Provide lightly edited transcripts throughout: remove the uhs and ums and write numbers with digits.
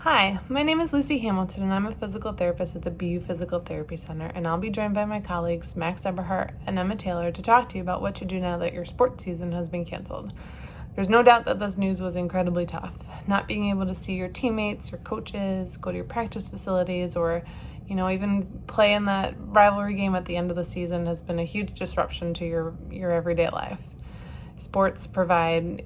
Hi, my name is Lucy Hamilton and I'm a physical therapist at the BU Physical Therapy Center, and I'll be joined by my colleagues Max Eberhardt and Emma Taylor to talk to you about what to do now that your sports season has been canceled. There's no doubt that this news was incredibly tough. Not being able to see your teammates, your coaches, go to your practice facilities, or even play in that rivalry game at the end of the season has been a huge disruption to your everyday life. Sports provide,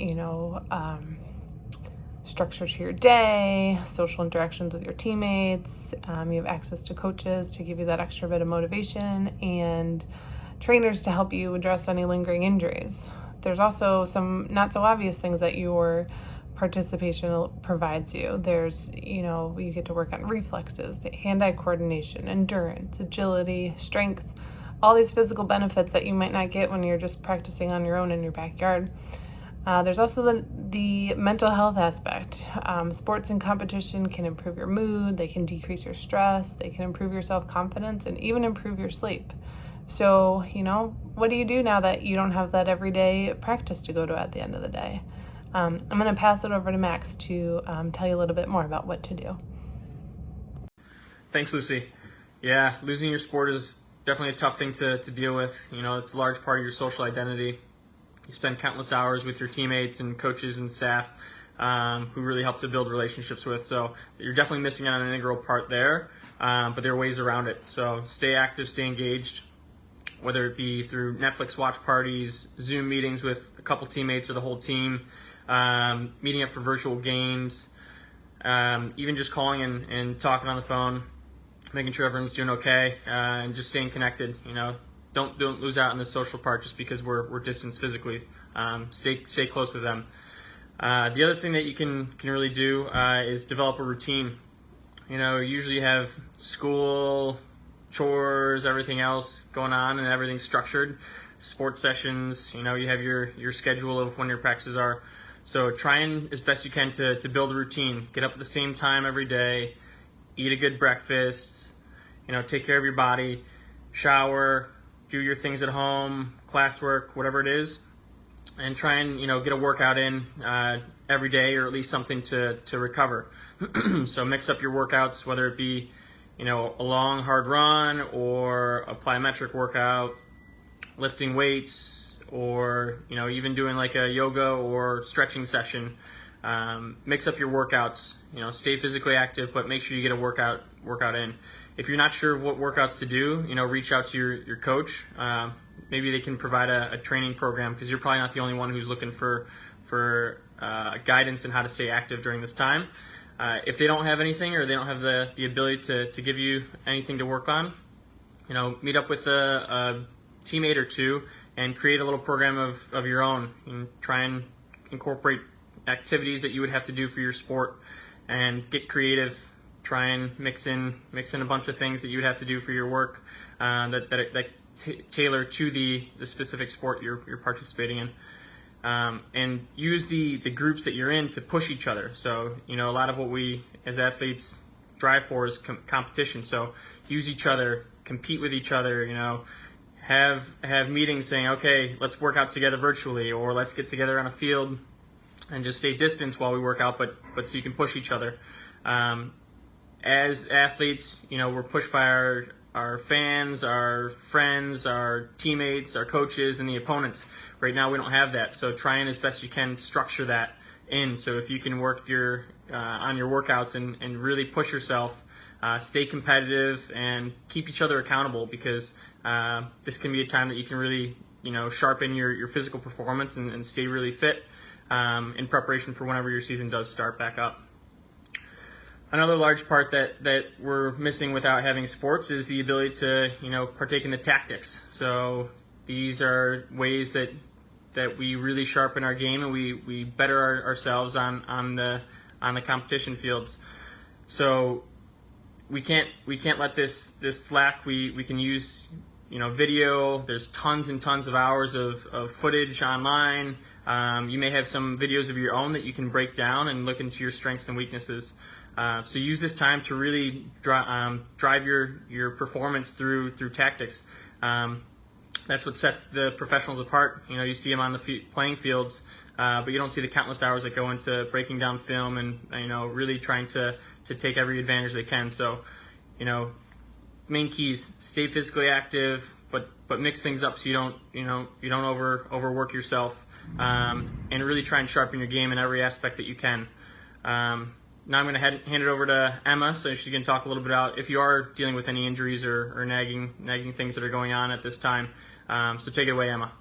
structure to your day, social interactions with your teammates. You have access to coaches to give you that extra bit of motivation, and trainers to help you address any lingering injuries. There's also some not so obvious things that your participation provides you. You get to work on reflexes, hand-eye coordination, endurance, agility, strength, all these physical benefits that you might not get when you're just practicing on your own in your backyard. There's also the mental health aspect. Sports and competition can improve your mood, they can decrease your stress, they can improve your self-confidence, and even improve your sleep. So, what do you do now that you don't have that everyday practice to go to at the end of the day? I'm going to pass it over to Max to tell you a little bit more about what to do. Thanks, Lucy. Yeah, losing your sport is definitely a tough thing to deal with. It's a large part of your social identity. You spend countless hours with your teammates and coaches and staff who really help to build relationships with. So you're definitely missing out on an integral part there, but there are ways around it. So stay active, stay engaged, whether it be through Netflix watch parties, Zoom meetings with a couple teammates or the whole team, meeting up for virtual games, even just calling and talking on the phone, making sure everyone's doing okay, and just staying connected. Don't lose out on the social part just because we're distanced physically. Stay close with them. The other thing that you can really do is develop a routine. Usually you have school, chores, everything else going on, and everything's structured. Sports sessions, you have your schedule of when your practices are. So trying as best you can to build a routine. Get up at the same time every day. Eat a good breakfast. Take care of your body. Shower. Do your things at home, classwork, whatever it is, and try and get a workout in every day, or at least something to recover. So mix up your workouts, whether it be a long hard run or a plyometric workout, lifting weights, or even doing like a yoga or stretching session. Mix up your workouts. Stay physically active, but make sure you get a workout in. If you're not sure of what workouts to do, reach out to your coach. Maybe they can provide a training program, because you're probably not the only one who's looking for guidance in how to stay active during this time. If they don't have anything, or they don't have the ability to give you anything to work on, meet up with a teammate or two and create a little program of your own, and try and incorporate activities that you would have to do for your sport, and get creative. Try and mix in a bunch of things that you would have to do for your work that tailor to the specific sport you're participating in, and use the groups that you're in to push each other. So a lot of what we as athletes drive for is competition. So use each other, compete with each other. Have meetings saying, okay, let's work out together virtually, or let's get together on a field and just stay distance while we work out, but so you can push each other. As athletes, we're pushed by our fans, our friends, our teammates, our coaches, and the opponents. Right now we don't have that, so try and as best you can structure that in. So if you can work on your workouts and really push yourself, stay competitive, and keep each other accountable, because this can be a time that you can really sharpen your physical performance and stay really fit in preparation for whenever your season does start back up. Another large part that we're missing without having sports is the ability to partake in the tactics. So these are ways that we really sharpen our game, and we better ourselves on the competition fields. So we can't let this slack. We can use video. There's tons and tons of hours of footage online. You may have some videos of your own that you can break down and look into your strengths and weaknesses. So use this time to really drive your performance through tactics. That's what sets the professionals apart. You know, you see them on the playing fields, but you don't see the countless hours that go into breaking down film and, you know, really trying to take every advantage they can. So, you know, main keys: stay physically active, but mix things up so you don't overwork yourself, and really try and sharpen your game in every aspect that you can. Now I'm going to hand it over to Emma, so she's going to talk a little bit about if you are dealing with any injuries or nagging things that are going on at this time. So take it away, Emma.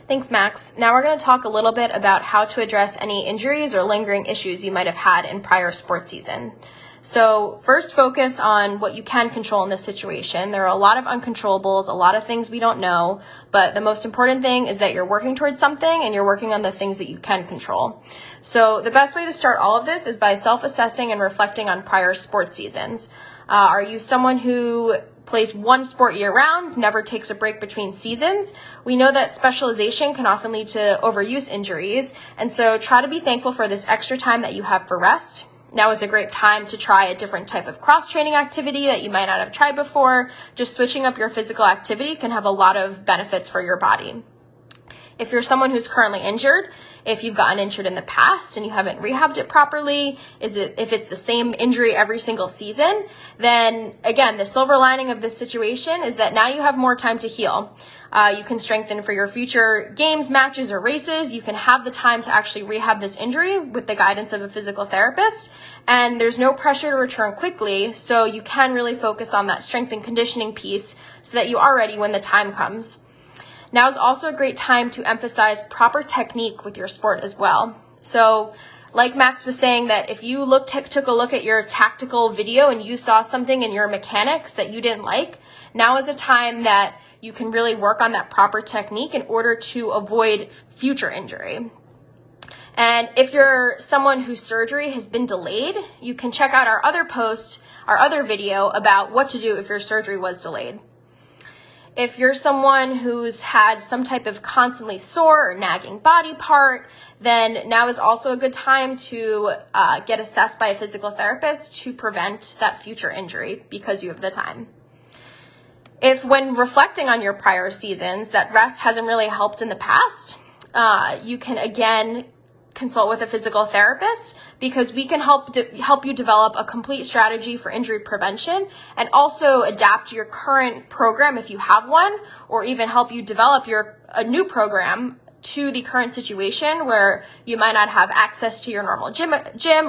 Thanks, Max. Now we're going to talk a little bit about how to address any injuries or lingering issues you might have had in prior sports season. So first, focus on what you can control in this situation. There are a lot of uncontrollables, a lot of things we don't know, but the most important thing is that you're working towards something and you're working on the things that you can control. So the best way to start all of this is by self-assessing and reflecting on prior sports seasons. Are you someone who plays one sport year-round, never takes a break between seasons? We know that specialization can often lead to overuse injuries, and so try to be thankful for this extra time that you have for rest. Now is a great time to try a different type of cross-training activity that you might not have tried before. Just switching up your physical activity can have a lot of benefits for your body. If you're someone who's currently injured, if you've gotten injured in the past and you haven't rehabbed it properly, if it's the same injury every single season, then again, the silver lining of this situation is that now you have more time to heal. You can strengthen for your future games, matches, or races. You can have the time to actually rehab this injury with the guidance of a physical therapist. And there's no pressure to return quickly, so you can really focus on that strength and conditioning piece so that you are ready when the time comes. Now is also a great time to emphasize proper technique with your sport as well. So like Max was saying, that if you took a look at your tactical video and you saw something in your mechanics that you didn't like, now is a time that you can really work on that proper technique in order to avoid future injury. And if you're someone whose surgery has been delayed, you can check out our other video about what to do if your surgery was delayed. If you're someone who's had some type of constantly sore or nagging body part, then now is also a good time to get assessed by a physical therapist to prevent that future injury because you have the time. If when reflecting on your prior seasons that rest hasn't really helped in the past, you can again consult with a physical therapist, because we can help you develop a complete strategy for injury prevention and also adapt your current program if you have one, or even help you develop a new program to the current situation where you might not have access to your normal gym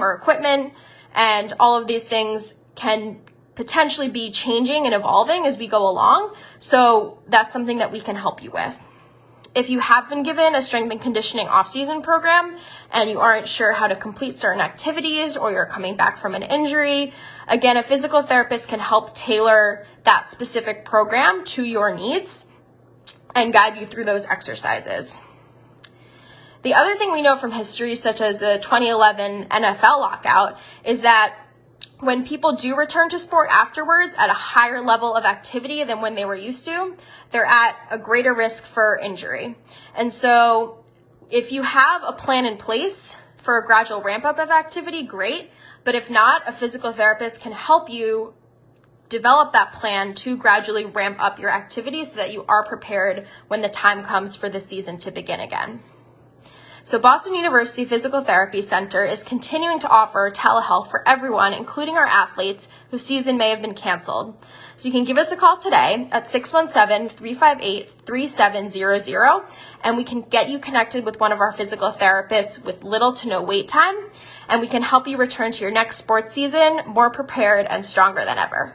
or equipment, and all of these things can potentially be changing and evolving as we go along. So that's something that we can help you with. If you have been given a strength and conditioning off-season program and you aren't sure how to complete certain activities, or you're coming back from an injury, again, a physical therapist can help tailor that specific program to your needs and guide you through those exercises. The other thing we know from history, such as the 2011 NFL lockout, is that when people do return to sport afterwards at a higher level of activity than when they were used to, they're at a greater risk for injury. And so if you have a plan in place for a gradual ramp up of activity, great. But if not, a physical therapist can help you develop that plan to gradually ramp up your activity so that you are prepared when the time comes for the season to begin again. So Boston University Physical Therapy Center is continuing to offer telehealth for everyone, including our athletes whose season may have been canceled. So you can give us a call today at 617-358-3700, and we can get you connected with one of our physical therapists with little to no wait time, and we can help you return to your next sports season more prepared and stronger than ever.